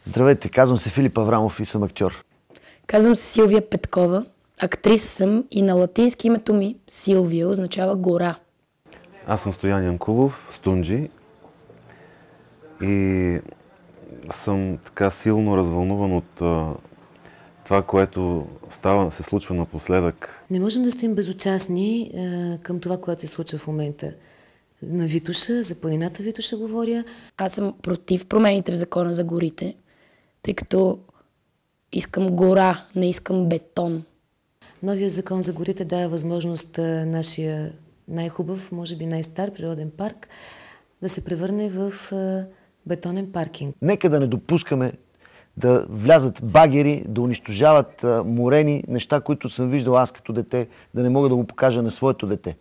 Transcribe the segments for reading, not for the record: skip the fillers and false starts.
Здравейте, казвам се Филип Аврамов и съм актьор. Казвам се Силвия Петкова. Актриса съм и на латински името ми Силвия означава гора. Аз съм Стоян Янкулов, Стунджи, и съм така силно развълнуван от това, което се случва напоследък. Не можем да стоим безучастни към това, което се случва в момента. На Витоша, за планината Витоша говоря. Аз съм против промените в закона за горите, тъй като искам гора, не искам бетон. Новия закон за горите дава възможност нашия най-хубав, може би най-стар природен парк да се превърне в бетонен паркинг. Нека да не допускаме да влязат багери, да унищожават морени неща, които съм виждал аз като дете, да не мога да го покажа на своето дете.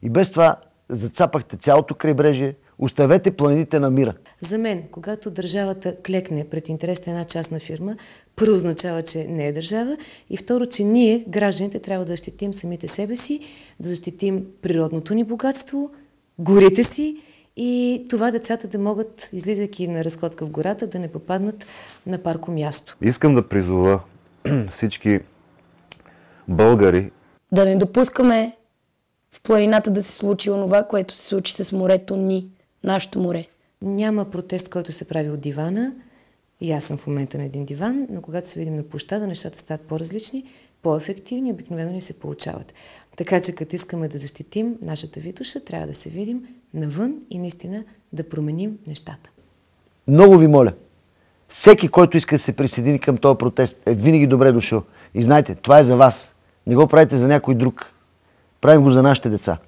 И без това зацапахте цялото крайбрежие, оставете планините на мира. За мен, когато държавата клекне пред интересите на една частна фирма, първо означава, че не е държава, и второ, че ние, гражданите, трябва да защитим самите себе си, да защитим природното ни богатство, горите си и това децата да могат, излизайки на разходка в гората, да не попаднат на паркомясто. Искам да призова всички българи Да не допускаме в планината да се случи онова, което се случи с морето ни, нашето море. Няма протест, който се прави от дивана. И аз съм в момента на един диван, но когато се видим на площада, нещата стават по-различни, по-ефективни, обикновено ни се получават. Така че като искаме да защитим нашата Витоша, трябва да се видим навън и наистина да променим нещата. Много ви моля, всеки, който иска да се присъедини към този протест, е винаги добре дошъл. И знайте, това е за вас. Не го правите за някой друг. Правим го за нашите деца.